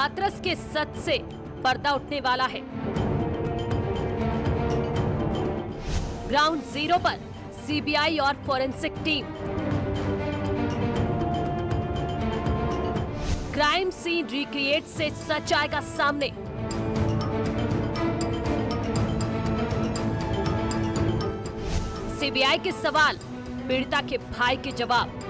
हाथरस के सच से पर्दा उठने वाला है। ग्राउंड जीरो पर सीबीआई और forensic team, crime scene recreate से सच आएगा सामने। सीबीआई के सवाल, पीड़िता के भाई के जवाब।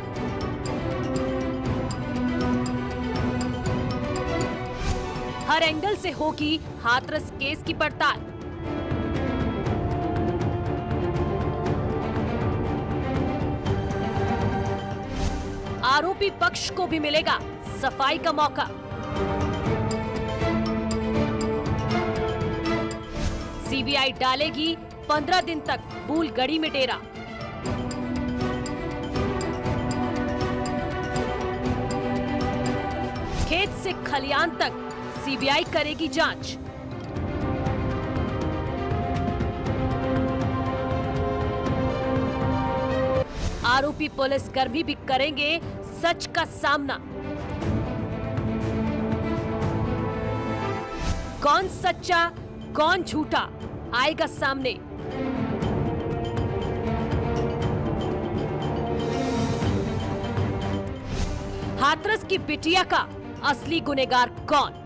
हर एंगल से होगी हाथरस केस की पड़ताल। आरोपी पक्ष को भी मिलेगा सफाई का मौका। सीबीआई डालेगी 15 दिन तक बूलगढ़ी में डेरा। खेत से खलियान तक सीबीआई करेगी जांच। आरोपी पुलिसकर्मी भी करेंगे सच का सामना। कौन सच्चा कौन झूठा आएगा सामने। हाथरस की बिटिया का असली गुनहगार कौन।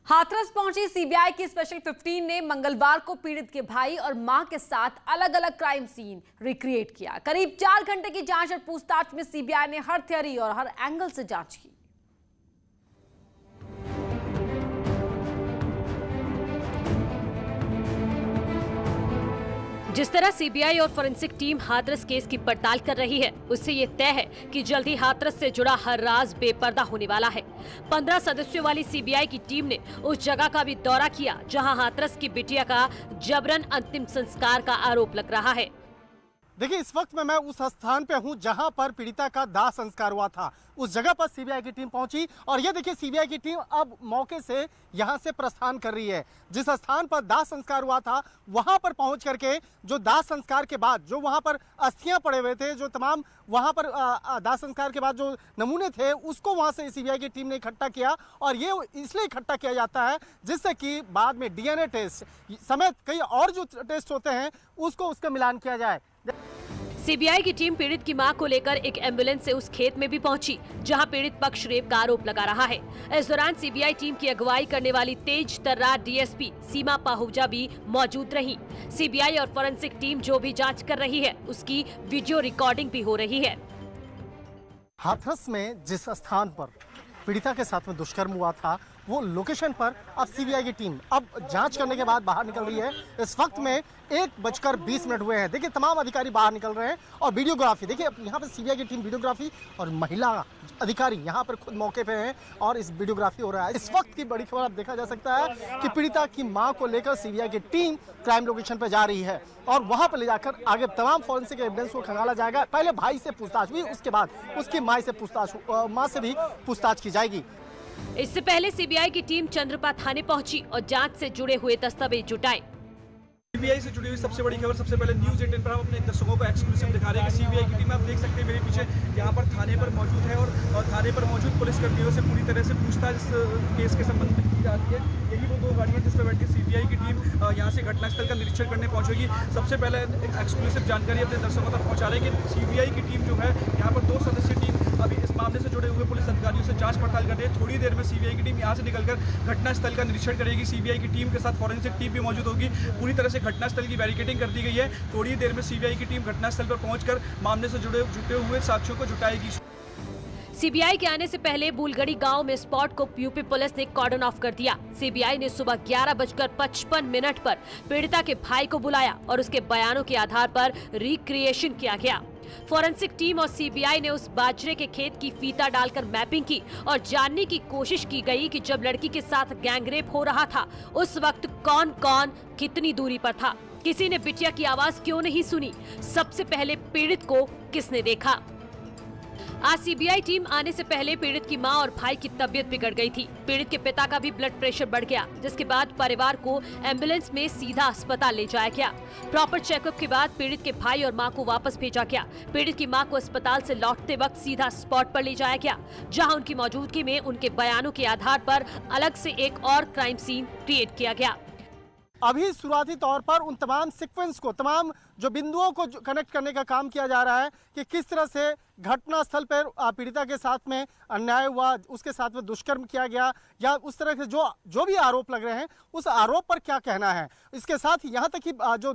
हाथरस पहुंची सीबीआई की स्पेशल 15 ने मंगलवार को पीड़ित के भाई और मां के साथ अलग अलग क्राइम सीन रिक्रिएट किया। करीब 4 घंटे की जांच और पूछताछ में सीबीआई ने हर थ्योरी और हर एंगल से जांच की। जिस तरह सीबीआई और फोरेंसिक टीम हाथरस केस की पड़ताल कर रही है, उससे ये तय है कि जल्द ही हाथरस से जुड़ा हर राज बेपर्दा होने वाला है। 15 सदस्यों वाली सीबीआई की टीम ने उस जगह का भी दौरा किया जहां हाथरस की बिटिया का जबरन अंतिम संस्कार का आरोप लग रहा है। देखिए, इस वक्त मैं उस स्थान पे हूं जहां पर पीड़िता का दाह संस्कार हुआ था। उस जगह पर सीबीआई की टीम पहुंची और ये देखिए, सीबीआई की टीम अब मौके से यहां से प्रस्थान कर रही है। जिस स्थान पर दाह संस्कार हुआ था वहां पर पहुंच करके जो दाह संस्कार के बाद जो वहां पर अस्थियां पड़े हुए थे, जो तमाम वहां पर दाह संस्कार के बाद जो नमूने थे, उसको वहां से सीबीआई की टीम ने इकट्ठा किया। और ये इसलिए इकट्ठा किया जाता है जिससे कि बाद में डीएनए टेस्ट समेत कई और जो टेस्ट होते हैं उसको उसका मिलान किया जाए। सीबीआई की टीम पीड़ित की मां को लेकर एक एम्बुलेंस से उस खेत में भी पहुंची जहां पीड़ित पक्ष रेप का आरोप लगा रहा है। इस दौरान सीबीआई टीम की अगुवाई करने वाली तेज तर्रार डीएसपी सीमा पाहुजा भी मौजूद रही। सीबीआई और फोरेंसिक टीम जो भी जांच कर रही है उसकी वीडियो रिकॉर्डिंग भी हो रही है। हाथरस में जिस स्थान पर पीड़िता के साथ में दुष्कर्म हुआ था वो लोकेशन पर अब सीबीआई की टीम अब जांच करने के बाद बाहर निकल रही है। इस वक्त में 1:20 हुए हैं। देखिए, तमाम अधिकारी बाहर निकल रहे हैं और वीडियोग्राफी देखिए, यहाँ पर सीबीआई की टीम वीडियोग्राफी और महिला अधिकारी यहाँ पर खुद मौके पे हैं और इस वीडियोग्राफी हो रहा है। इस वक्त की बड़ी खबर अब देखा जा सकता है कि पीड़िता की मां को लेकर सीबीआई की टीम क्राइम लोकेशन पर जा रही है और वहां पर ले जाकर आगे तमाम फॉरेंसिक एविडेंस को खंगाला जाएगा। पहले भाई से पूछताछ हुई, उसके बाद उसकी मां से भी पूछताछ की जाएगी। इससे पहले सीबीआई की टीम चंद्रपा थाने पहुंची और जांच से जुड़े हुए दस्तावेज जुटाए। सीबीआई से जुड़ी हुई सबसे बड़ी खबर सबसे पहले न्यूज़ 18 पर हम अपने दर्शकों को एक्सक्लूसिव दिखा रहे हैं कि सीबीआई की टीम आप देख सकते हैं मेरे पीछे यहाँ पर थाने पर मौजूद है और थाने पर मौजूद पुलिसकर्मियों से पूरी तरह से पूछताछ इस केस के संबंध में की जाती है। यही वो 2 गाड़ियाँ जिस पर बैठ के सीबीआई की टीम यहाँ से घटनास्थल का निरीक्षण करने पहुंचेगी। सबसे पहले एक्सक्लूसिव जानकारी अपने दर्शकों तक पहुँचा रहे हैं कि सीबीआई की टीम जो है यहाँ पर 2 सदस्यीय टीम अभी इस मामले से जुड़े हुए पुलिस अधिकारियों से जांच पड़ताल कर रही है। थोड़ी देर में सीबीआई की टीम यहाँ से निकलकर घटनास्थल का निरीक्षण करेगी। सीबीआई की टीम के साथ फोरेंसिक टीम भी मौजूद होगी। पूरी तरह से घटनास्थल की बैरिकेडिंग कर दी गई है। थोड़ी देर में सीबीआई की टीम घटनास्थल पर पहुंचकर मामले से जुटे हुए साक्ष्यों को जुटाएगी। सीबीआई के आने से पहले बूलगढ़ी गांव में स्पॉट को यूपी पुलिस ने कॉर्डन ऑफ कर दिया। सीबीआई ने सुबह 11:55 पर पीड़िता के भाई को बुलाया और उसके बयानों के आधार पर रिक्रिएशन किया गया। फोरेंसिक टीम और सीबीआई ने उस बाजरे के खेत की फीता डालकर मैपिंग की और जानने की कोशिश की गई कि जब लड़की के साथ गैंगरेप हो रहा था उस वक्त कौन कौन कितनी दूरी पर था। किसी ने बिटिया की आवाज क्यों नहीं सुनी, सबसे पहले पीड़ित को किसने देखा। आज सीबीआई टीम आने से पहले पीड़ित की मां और भाई की तबीयत बिगड़ गई थी। पीड़ित के पिता का भी ब्लड प्रेशर बढ़ गया, जिसके बाद परिवार को एम्बुलेंस में सीधा अस्पताल ले जाया गया। प्रॉपर चेकअप के बाद पीड़ित के भाई और मां को वापस भेजा गया। पीड़ित की मां को अस्पताल से लौटते वक्त सीधा स्पॉट पर ले जाया गया, जहां उनकी मौजूदगी में उनके बयानों के आधार पर अलग से एक और क्राइम सीन क्रिएट किया गया। अभी शुरुआती तौर पर उन तमाम सीक्वेंस को, तमाम जो बिंदुओं को कनेक्ट करने का काम किया जा रहा है कि किस तरह से घटनास्थल पर पीड़िता के साथ में अन्याय हुआ, उसके साथ में दुष्कर्म किया गया, या उस तरह के जो भी आरोप लग रहे हैं उस आरोप पर क्या कहना है। इसके साथ यहाँ तक कि जो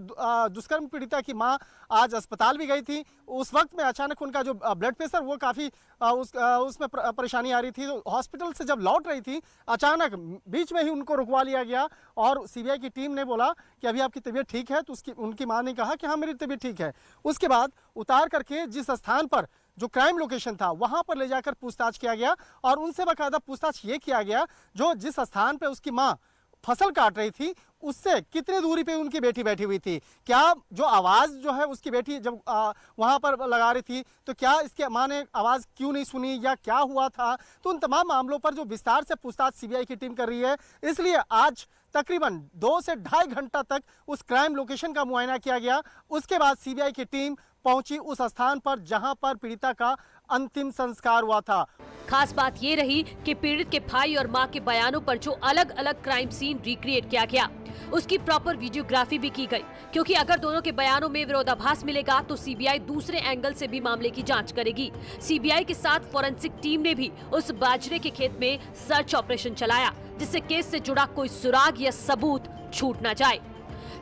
दुष्कर्म पीड़िता की मां आज अस्पताल भी गई थी, उस वक्त में अचानक उनका जो ब्लड प्रेशर वो काफ़ी उसमें परेशानी आ रही थी। तो हॉस्पिटल से जब लौट रही थी, अचानक बीच में ही उनको रुकवा लिया गया और सीबीआई की टीम ने बोला कि अभी आपकी तबीयत ठीक है। तो उनकी मां ने कहा कि हाँ, मेरी तबीयत ठीक है। उसके बाद उतार करके जिस स्थान पर जो क्राइम लोकेशन था वहां पर ले जाकर पूछताछ किया गया और उनसे बाकायदा पूछताछ ये किया गया जो जिस स्थान पे उसकी मां फसल काट रही थी उससे कितनी दूरी पे उनकी बेटी बैठी हुई थी, क्या जो आवाज़ जो है उसकी बेटी जब वहां पर लगा रही थी तो क्या इसके मां ने आवाज़ क्यों नहीं सुनी या क्या हुआ था। तो उन तमाम मामलों पर जो विस्तार से पूछताछ सीबीआई की टीम कर रही है, इसलिए आज तकरीबन 2 से ढाई घंटा तक उस क्राइम लोकेशन का मुआयना किया गया। उसके बाद सीबीआई की टीम पहुंची उस स्थान पर जहां पर पीड़िता का अंतिम संस्कार हुआ था। खास बात ये रही कि पीड़ित के भाई और मां के बयानों पर जो अलग अलग क्राइम सीन रिक्रिएट किया गया, उसकी प्रॉपर वीडियोग्राफी भी की गई, क्योंकि अगर दोनों के बयानों में विरोधाभास मिलेगा तो सीबीआई दूसरे एंगल से भी मामले की जांच करेगी। सीबीआई के साथ फॉरेंसिक टीम ने भी उस बाजरे के खेत में सर्च ऑपरेशन चलाया, जिससे केस से जुड़ा कोई सुराग या सबूत छूट न जाए।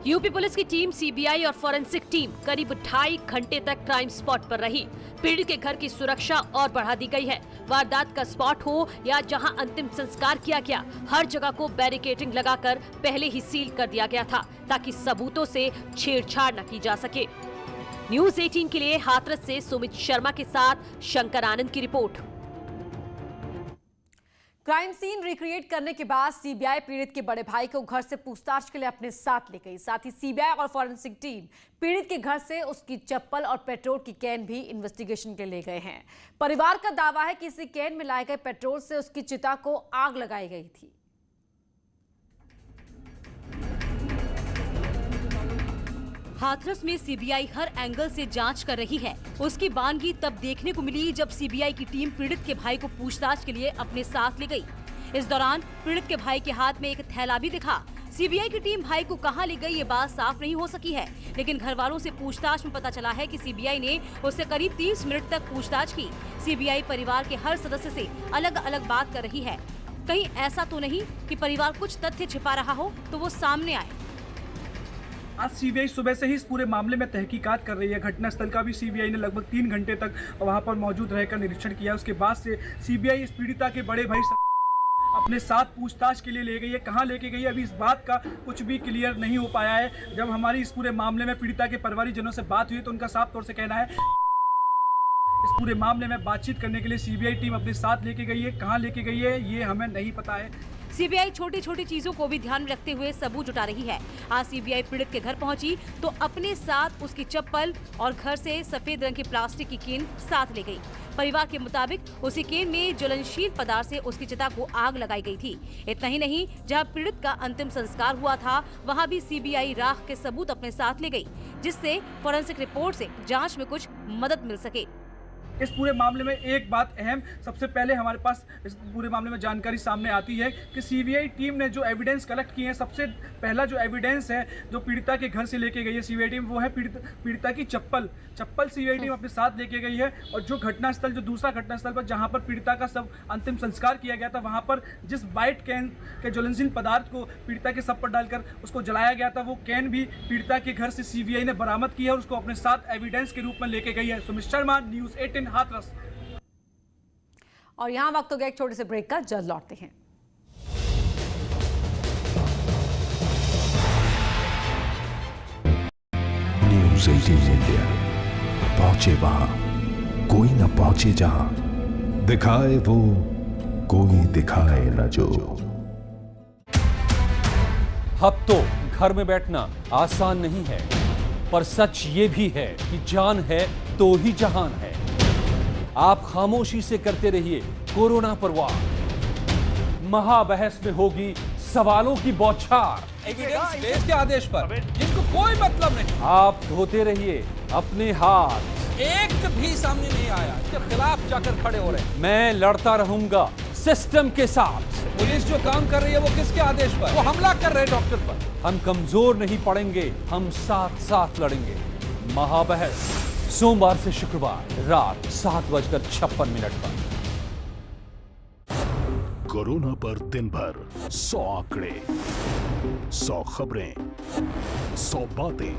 यूपी पुलिस की टीम, सीबीआई और फॉरेंसिक टीम करीब 2.5 घंटे तक क्राइम स्पॉट पर रही। पीड़ित के घर की सुरक्षा और बढ़ा दी गई है। वारदात का स्पॉट हो या जहां अंतिम संस्कार किया गया, हर जगह को बैरिकेडिंग लगाकर पहले ही सील कर दिया गया था, ताकि सबूतों से छेड़छाड़ न की जा सके। न्यूज़ 18 के लिए हाथरस से सुमित शर्मा के साथ शंकर आनंद की रिपोर्ट। क्राइम सीन रिक्रिएट करने के बाद सीबीआई पीड़ित के बड़े भाई को घर से पूछताछ के लिए अपने साथ ले गई। साथ ही सीबीआई और फॉरेंसिक टीम पीड़ित के घर से उसकी चप्पल और पेट्रोल की कैन भी इन्वेस्टिगेशन के ले गए हैं। परिवार का दावा है कि इसी कैन में लाए गए पेट्रोल से उसकी चिता को आग लगाई गई थी। हाथरस में सीबीआई हर एंगल से जांच कर रही है। उसकी बानगी तब देखने को मिली जब सीबीआई की टीम पीड़ित के भाई को पूछताछ के लिए अपने साथ ले गई। इस दौरान पीड़ित के भाई के हाथ में एक थैला भी दिखा। सीबीआई की टीम भाई को कहां ले गई ये बात साफ नहीं हो सकी है, लेकिन घर वालों से पूछताछ में पता चला है कि सीबीआई ने उससे करीब 30 मिनट तक पूछताछ की। सीबीआई परिवार के हर सदस्य से अलग अलग बात कर रही है। कहीं ऐसा तो नहीं कि परिवार कुछ तथ्य छिपा रहा हो तो वो सामने आए। आज सीबीआई सुबह से ही इस पूरे मामले में तहकीकात कर रही है। घटनास्थल का भी सीबीआई ने लगभग 3 घंटे तक वहां पर मौजूद रहकर निरीक्षण किया। उसके बाद से सीबीआई इस पीड़िता के बड़े भाई अपने साथ पूछताछ के लिए ले गई है। कहां लेके गई है अभी इस बात का कुछ भी क्लियर नहीं हो पाया है। जब हमारी इस पूरे मामले में पीड़िता के परिवारजनों से बात हुई तो उनका साफ तौर से कहना है इस पूरे मामले में बातचीत करने के लिए सीबीआई टीम अपने साथ लेके गई है। कहां लेके गई है ये हमें नहीं पता है। सीबीआई छोटी छोटी चीजों को भी ध्यान में रखते हुए सबूत जुटा रही है। आज सीबीआई पीड़ित के घर पहुंची तो अपने साथ उसकी चप्पल और घर से सफेद रंग की प्लास्टिक की केन साथ ले गई। परिवार के मुताबिक उसी केन में ज्वलनशील पदार्थ से उसकी चिता को आग लगाई गई थी। इतना ही नहीं, जहां पीड़ित का अंतिम संस्कार हुआ था वहां भी सीबीआई राख के सबूत अपने साथ ले गई, जिससे फॉरेंसिक रिपोर्ट से जांच में कुछ मदद मिल सके। इस पूरे मामले में एक बात अहम सबसे पहले हमारे पास इस पूरे मामले में जानकारी सामने आती है कि सीबीआई टीम ने जो एविडेंस कलेक्ट किए हैं, सबसे पहला जो एविडेंस है जो पीड़िता के घर से लेके गई है सीबीआई टीम, वो है पीड़िता की चप्पल सीबीआई टीम अपने साथ लेके गई है। और जो घटनास्थल, जो दूसरा घटनास्थल पर जहां पर पीड़िता का सब अंतिम संस्कार किया गया था, वहां पर जिस वाइट कैन के ज्वलनशील पदार्थ को पीड़िता के शव पर डालकर उसको जलाया गया था, वो कैन भी पीड़िता के घर से सीबीआई ने बरामद की है और उसको अपने साथ एविडेंस के रूप में लेके गई है। सुमित शर्मा, न्यूज़ 18 हाथरस। और यहाँ वक्त हो गया एक छोटे से ब्रेक का, जल्द लौटते हैं। न्यूज़ 18 इंडिया पहुंचे वहां कोई न पहुंचे जहां, दिखाए वो कोई दिखाए न जो। अब तो घर में बैठना आसान नहीं है, पर सच ये भी है कि जान है तो ही जहान है। आप खामोशी से करते रहिए कोरोना पर वार। महाबहस में होगी सवालों की बौछार। एविडेंस बेस के आदेश पर जिनको कोई मतलब नहीं। आप धोते रहिए अपने हाथ। एक भी सामने नहीं आया इसके खिलाफ जाकर खड़े हो रहे हैं। मैं लड़ता रहूंगा सिस्टम के साथ। पुलिस जो काम कर रही है वो किसके आदेश पर? वो हमला कर रहे हैं डॉक्टर पर। हम कमजोर नहीं पड़ेंगे, हम साथ साथ लड़ेंगे। महाबहस सोमवार से शुक्रवार रात 7:56 पर। कोरोना पर दिन भर 100 आंकड़े, 100 खबरें, 100 बातें,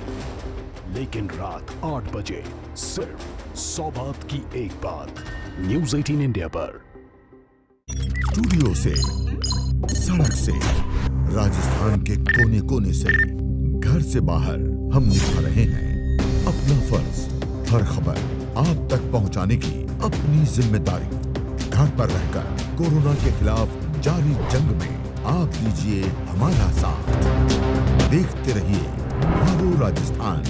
लेकिन रात 8 बजे सिर्फ 100 बात की एक बात। न्यूज 18 इंडिया पर। स्टूडियो से, सड़क से, राजस्थान के कोने कोने से, घर से बाहर हम निभा रहे हैं अपना फर्ज। हर खबर आप तक पहुंचाने की अपनी जिम्मेदारी। घर पर रहकर कोरोना के खिलाफ जारी जंग में आप दीजिए हमारा साथ। देखते रहिए हमारो राजस्थान।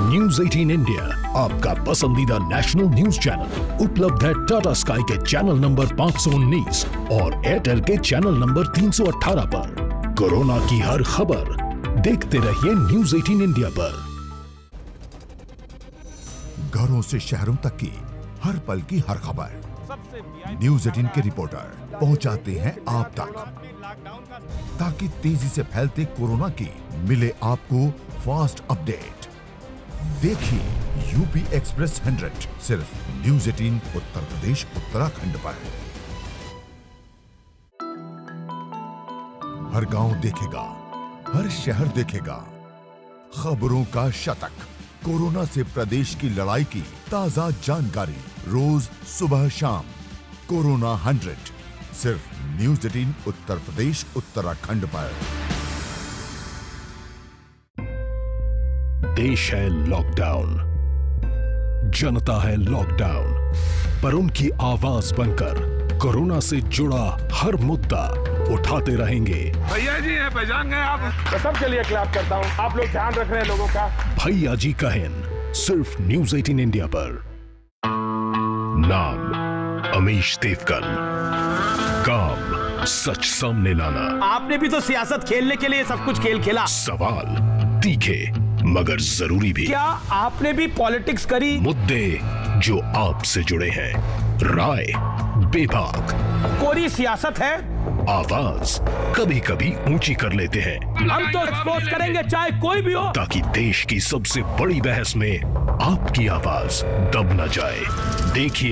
न्यूज 18 इंडिया आपका पसंदीदा नेशनल न्यूज चैनल उपलब्ध है टाटा स्काई के चैनल नंबर 519 और एयरटेल के चैनल नंबर 318 पर। कोरोना की हर खबर देखते रहिए न्यूज 18 इंडिया पर। घरों से शहरों तक की हर पल की हर खबर न्यूज 18 के रिपोर्टर पहुंचाते हैं आप तक, ताकि तेजी से फैलते कोरोना की मिले आपको फास्ट अपडेट। देखिए यूपी एक्सप्रेस 100 सिर्फ न्यूज 18 उत्तर प्रदेश उत्तराखंड पर। हर गांव देखेगा, हर शहर देखेगा, खबरों का शतक। कोरोना से प्रदेश की लड़ाई की ताजा जानकारी रोज सुबह शाम। कोरोना 100 सिर्फ न्यूज 18 उत्तर प्रदेश उत्तराखंड पर। देश है लॉकडाउन, जनता है लॉकडाउन, पर उनकी आवाज बनकर कोरोना से जुड़ा हर मुद्दा उठाते रहेंगे। भैया जी हैं, पहचान गए आप? मैं सबके लिए क्लैप करता हूं। आप लोग ध्यान रख रहे हैं लोगों का। भैया जी कहें सिर्फ न्यूज 18 इंडिया पर। नाम अमीश देवगन, काम सच सामने लाना। आपने भी तो सियासत खेलने के लिए सब कुछ खेल खेला। सवाल तीखे मगर जरूरी भी। क्या आपने भी पॉलिटिक्स करी? मुद्दे जो आपसे जुड़े हैं, राय बेबाक, कोरी सियासत है। आवाज कभी कभी ऊंची कर लेते हैं। हम तो एक्सपोज करेंगे चाहे कोई भी हो, ताकि देश की सबसे बड़ी बहस में आपकी आवाज दब न जाए। देखिए